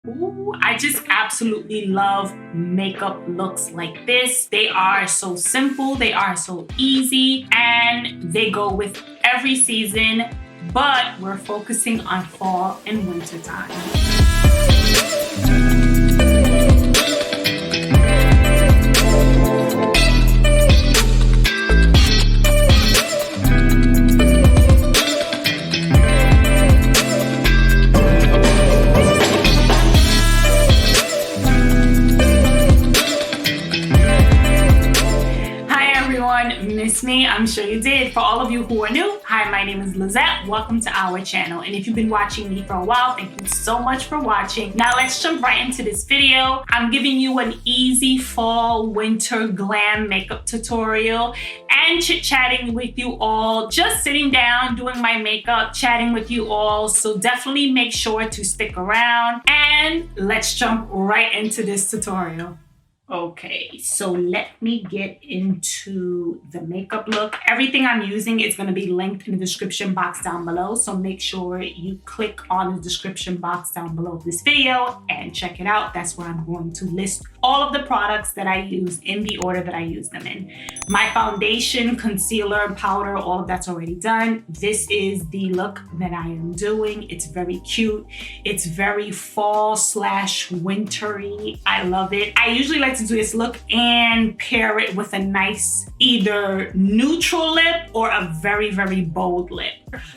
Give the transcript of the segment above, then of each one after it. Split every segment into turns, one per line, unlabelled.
Ooh, I just absolutely love makeup looks like this. They are so simple, they are so easy, and they go with every season, but we're focusing on fall and winter time. Miss me? I'm sure you did. For all of you who are new, hi, my name is Lizette. Welcome to our channel. And if you've been watching me for a while, thank you so much for watching. Now let's jump right into this video. I'm giving you an easy fall winter glam makeup tutorial and chit-chatting with you all, just sitting down, doing my makeup, chatting with you all. So definitely make sure to stick around and let's jump right into this tutorial. Okay, so let me get into the makeup look. Everything I'm using is going to be linked in the description box down below, so make sure you click on the description box down below this video and check it out. That's where I'm going to list all of the products that I use in the order that I use them in. My foundation, concealer, powder, all of that's already done. This is the look that I am doing. It's very cute. It's very fall / wintry. I love it. I usually like to do this look and pair it with a nice either neutral lip or a very, very bold lip.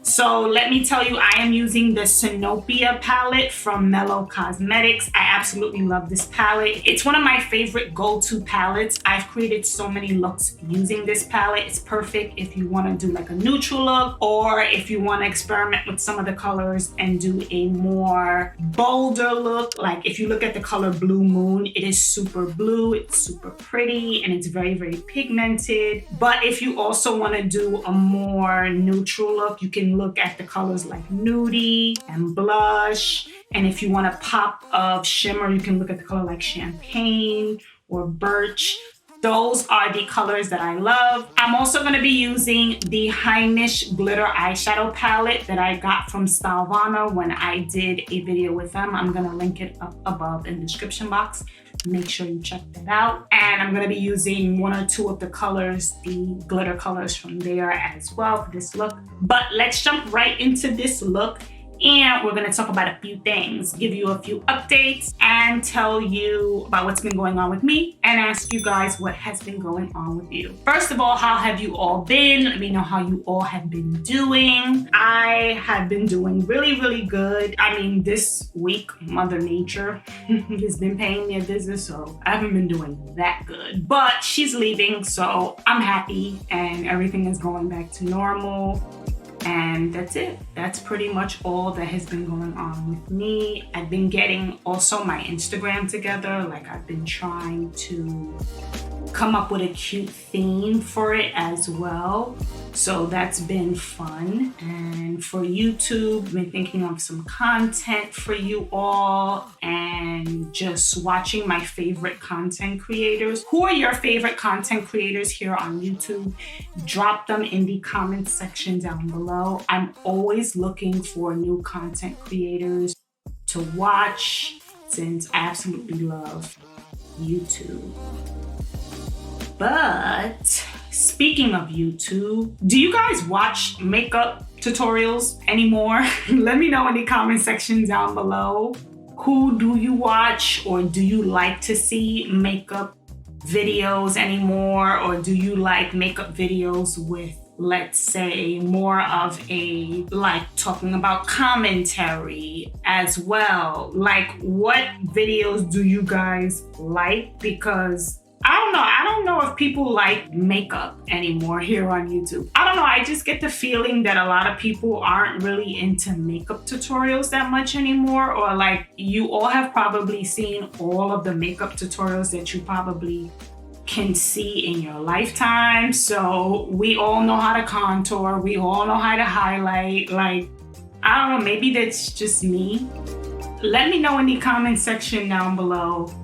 So let me tell you, I am using the Sinopia palette from mellowcosmetics. I absolutely love this palette. It's one of my favorite go-to palettes. I've created so many looks using this palette. It's perfect if you want to do like a neutral look, or if you want to experiment with some of the colors and do a more bolder look. Like if you look at the color Blue Moon, it is super blue, it's super pretty, and it's very, very pigmented. But if you also want to do a more neutral look, you can look at the colors like Nudie and Blush. And if you want a pop of shimmer, you can look at the color like Champagne or Birch. Those are the colors that I love. I'm also going to be using the Heimish glitter eyeshadow palette that I got from Stylevana when I did a video with them. I'm going to link it up above in the description box. Make sure you check that out. And I'm going to be using one or two of the colors, the glitter colors from there as well for this look. But let's jump right into this look. And we're going to talk about a few things, give you a few updates, and tell you about what's been going on with me, and ask you guys what has been going on with you. First of all, how have you all been? Let me know how you all have been doing. I have been doing really, really good. I mean, this week, Mother Nature has been paying me a visit, so I haven't been doing that good. But she's leaving, so I'm happy, and everything is going back to normal. And that's it. That's pretty much all that has been going on with me. I've been getting also my Instagram together. Like I've been trying to come up with a cute theme for it as well. So that's been fun. And for YouTube, I've been thinking of some content for you all and just watching my favorite content creators. Who are your favorite content creators here on YouTube? Drop them in the comment section down below. I'm always looking for new content creators to watch since I absolutely love YouTube. But speaking of YouTube, do you guys watch makeup tutorials anymore? Let me know in the comment section down below. Who do you watch, or do you like to see makeup videos anymore? Or do you like makeup videos with, let's say, more of a, like talking about commentary as well? Like what videos do you guys like? Because I don't know if people like makeup anymore here on YouTube. I don't know, I just get the feeling that a lot of people aren't really into makeup tutorials that much anymore, or like you all have probably seen all of the makeup tutorials that you probably can see in your lifetime. So we all know how to contour, we all know how to highlight. Like, I don't know, maybe that's just me. Let me know in the comment section down below.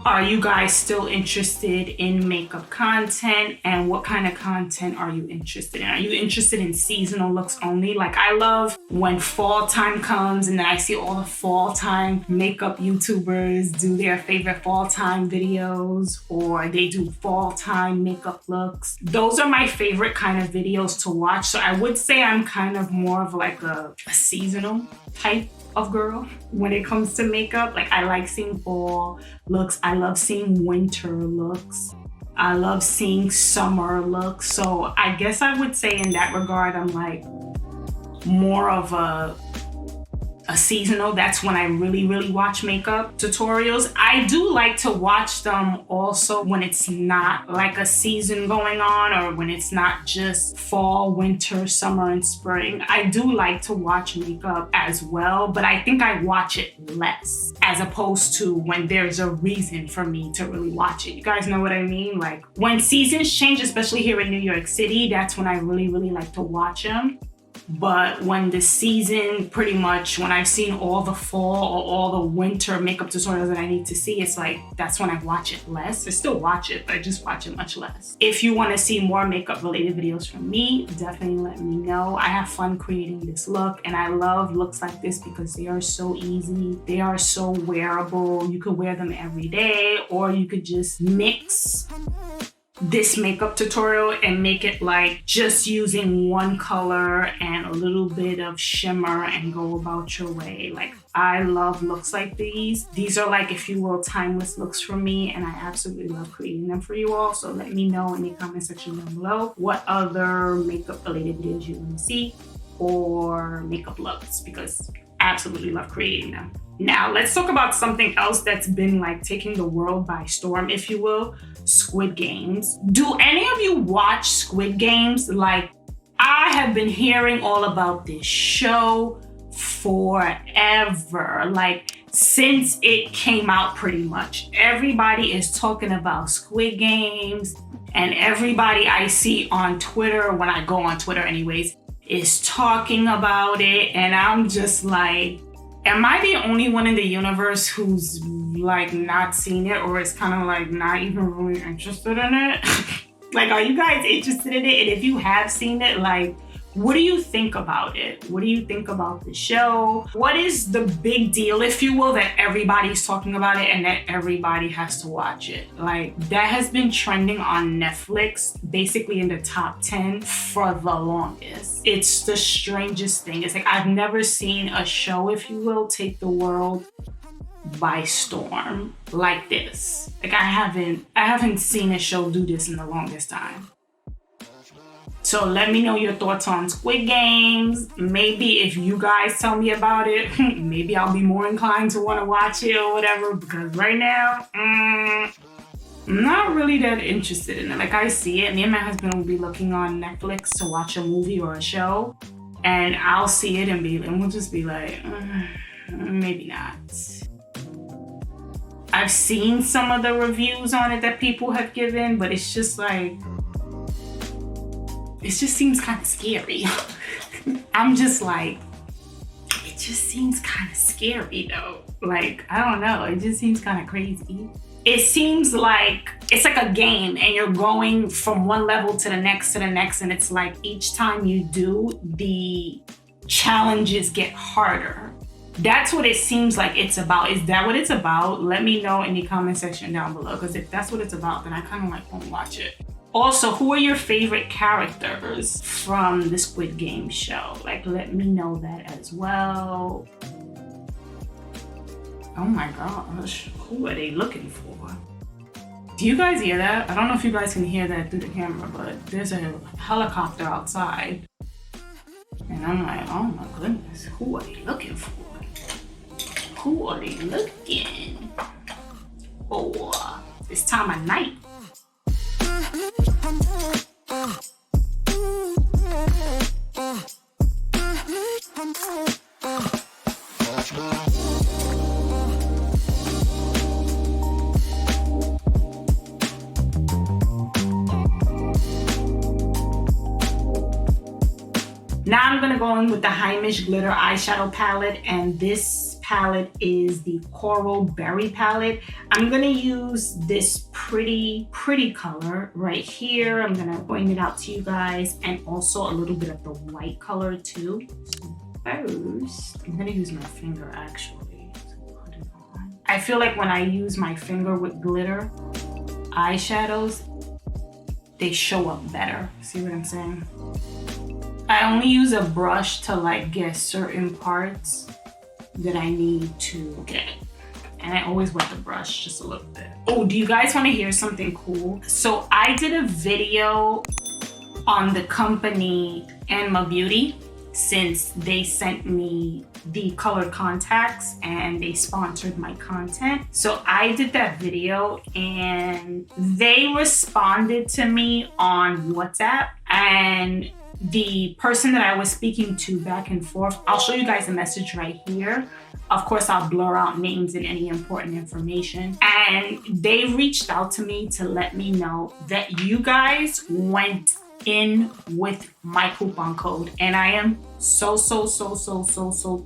Are you guys still interested in makeup content? And what kind of content are you interested in? Are you interested in seasonal looks only? Like, I love when fall time comes and then I see all the fall time makeup YouTubers do their favorite fall time videos, or they do fall time makeup looks. Those are my favorite kind of videos to watch. So I would say I'm kind of more of like a seasonal type of girl when it comes to makeup. Like, I like seeing fall looks. I love seeing winter looks. I love seeing summer looks. So I guess I would say in that regard, I'm like more of a seasonal. That's when I really watch makeup tutorials. I do like to watch them also when it's not like a season going on, or when it's not just fall, winter, summer, and spring. I do like to watch makeup as well, but I think I watch it less as opposed to when there's a reason for me to really watch it. You guys know what I mean? Like, when seasons change, especially here in New York City, that's when I really like to watch them. But when the season, pretty much when I've seen all the fall or all the winter makeup tutorials that I need to see, it's like, that's when I watch it less. I still watch it, but I just watch it much less. If you want to see more makeup related videos from me, definitely let me know. I have fun creating this look, and I love looks like this because they are so easy. They are so wearable. You could wear them every day, or you could just mix this makeup tutorial and make it like just using one color and a little bit of shimmer and go about your way. Like, I love looks like these. These are like, if you will, timeless looks for me, and I absolutely love creating them for you all. So let me know in the comment section down below what other makeup related videos you want to see, or makeup looks, because I absolutely love creating them. Now, let's talk about something else that's been like taking the world by storm, if you will, Squid Games. Do any of you watch Squid Games? Like, I have been hearing all about this show forever. Like, since it came out, pretty much. Everybody is talking about Squid Games, and everybody I see on Twitter, when I go on Twitter anyways, is talking about it. And I'm just like, am I the only one in the universe who's like not seen it, or is kind of like not even really interested in it? Like, are you guys interested in it? And if you have seen it, like, what do you think about it? What do you think about the show? What is the big deal, if you will, that everybody's talking about it and that everybody has to watch it? Like, that has been trending on Netflix, basically in the top 10 for the longest. It's the strangest thing. It's like, I've never seen a show, if you will, take the world by storm like this. Like, I haven't seen a show do this in the longest time. So let me know your thoughts on Squid Games. Maybe if you guys tell me about it, maybe I'll be more inclined to want to watch it or whatever, because right now, I'm not really that interested in it. Like, I see it, me and my husband will be looking on Netflix to watch a movie or a show, and I'll see it and we'll just be like, maybe not. I've seen some of the reviews on it that people have given, but it's just like, it just seems kind of scary. I'm just like, it just seems kind of scary though. Like, I don't know, it just seems kind of crazy. It seems like it's like a game, and you're going from one level to the next, and it's like each time you do, the challenges get harder. That's what it seems like it's about. Is that what it's about? Let me know in the comment section down below, because if that's what it's about, then I kind of like won't watch it. Also, who are your favorite characters from the Squid Game show? Like, let me know that as well. Oh my gosh, who are they looking for? Do you guys hear that? I don't know if you guys can hear that through the camera, but there's a helicopter outside. And I'm like, oh my goodness, who are they looking for? Who are they looking for this time of night? Now I'm gonna go in with the Heimish glitter eyeshadow palette, and this palette is the Coral Berry palette. I'm gonna use this pretty color right here. I'm gonna point it out to you guys, and also a little bit of the white color too. So first, I'm gonna use my finger actually to put it on. I feel like when I use my finger with glitter eyeshadows, they show up better. See what I'm saying? I only use a brush to like get certain parts that I need to get. And I always wet the brush just a little bit. Oh, do you guys want to hear something cool? So I did a video on the company AnmaBeauty, since they sent me the colored contacts and they sponsored my content. So I did that video and they responded to me on WhatsApp, and the person that I was speaking to back and forth, I'll show you guys a message right here. Of course, I'll blur out names and any important information. And they reached out to me to let me know that you guys went in with my coupon code, and I am so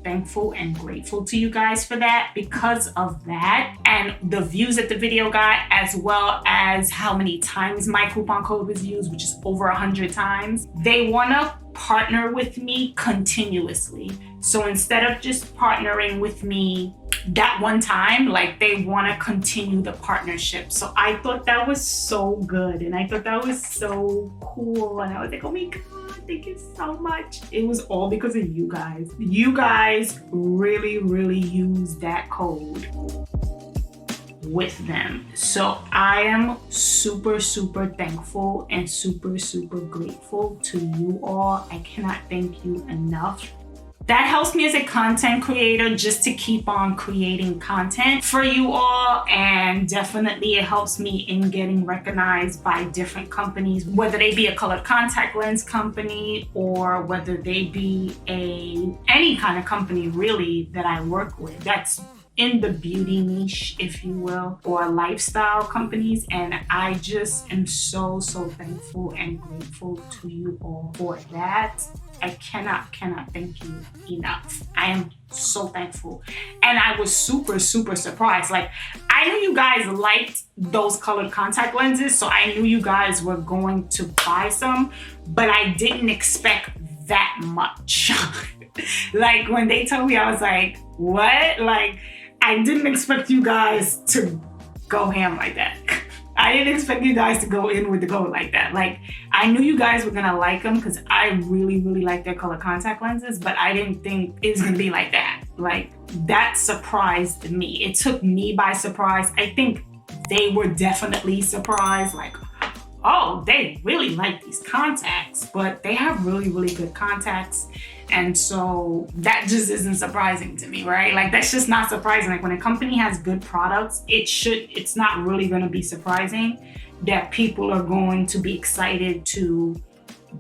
thankful and grateful to you guys for that. Because of that and the views that the video got, as well as how many times my coupon code was used, which is over 100 times, they want to partner with me continuously. So instead of just partnering with me that one time, like, they want to continue the partnership. So I thought that was so good, and I thought that was so cool, and I was like, oh my god, thank you so much. It was all because of you guys. You guys really used that code with them. So I am super thankful and super grateful to you all. I cannot thank you enough. That helps me as a content creator just to keep on creating content for you all, and definitely it helps me in getting recognized by different companies, whether they be a colored contact lens company or whether they be any kind of company really that I work with that's in the beauty niche, if you will, or lifestyle companies. And I just am so thankful and grateful to you all for that. I cannot thank you enough. I am so thankful. And I was super surprised. Like, I knew you guys liked those colored contact lenses, so I knew you guys were going to buy some, but I didn't expect that much. Like, when they told me, I was like, what? Like, I didn't expect you guys to go ham like that. I didn't expect you guys to go in with the gold like that. Like, I knew you guys were gonna like them because I really like their color contact lenses, but I didn't think it was gonna be like that. Like, that surprised me. It took me by surprise. I think they were definitely surprised, like, oh, they really like these contacts, but they have really good contacts. And so that just isn't surprising to me, right? Like, that's just not surprising. Like, when a company has good products, it's not really going to be surprising that people are going to be excited to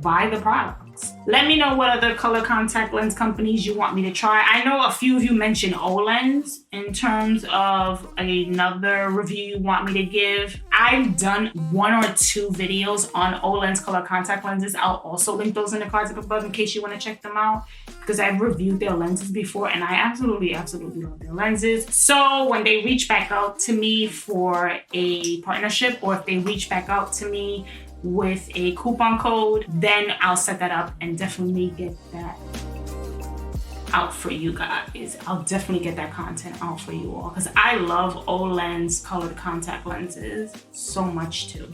buy the products. Let me know what other color contact lens companies you want me to try. I know a few of you mentioned Olens in terms of another review you want me to give. I've done 1 or 2 videos on Olens color contact lenses. I'll also link those in the cards up above in case you want to check them out, because I've reviewed their lenses before and I absolutely love their lenses. So when they reach back out to me for a partnership, or if they reach back out to me with a coupon code, then I'll set that up and definitely get that out for you guys. I'll definitely get that content out for you all, because I love Olens colored contact lenses so much too.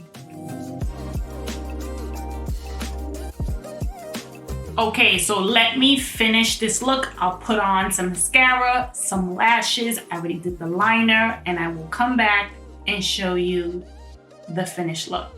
Okay, so let me finish this look. I'll put on some mascara, some lashes. I already did the liner, and I will come back and show you the finished look.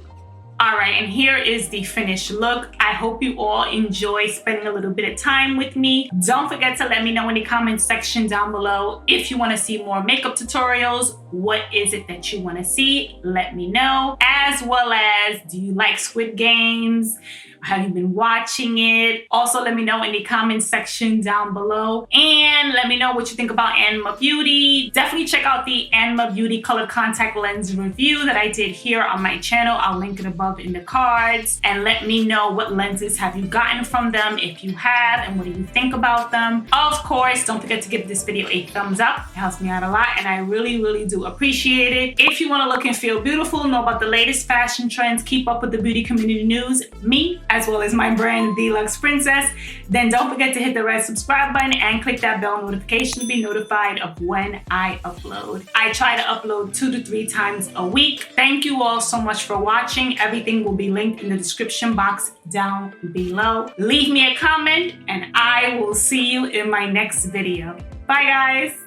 All right, and here is the finished look. I hope you all enjoy spending a little bit of time with me. Don't forget to let me know in the comments section down below if you want to see more makeup tutorials. What is it that you want to see? Let me know. As well as, do you like Squid Games? Have you been watching it? Also, let me know in the comment section down below. And let me know what you think about AnmaBeauty. Definitely check out the AnmaBeauty color contact lens review that I did here on my channel. I'll link it above in the cards. And let me know what lenses have you gotten from them if you have, and what do you think about them. Of course, don't forget to give this video a thumbs up. It helps me out a lot and I really do appreciate it. If you want to look and feel beautiful, know about the latest fashion trends, keep up with the beauty community news, me, as well as my brand, the Lux Princess, then don't forget to hit the red subscribe button and click that bell notification to be notified of when I upload. I try to upload 2 to 3 times a week. Thank you all so much for watching. Everything will be linked in the description box down below. Leave me a comment and I will see you in my next video. Bye guys!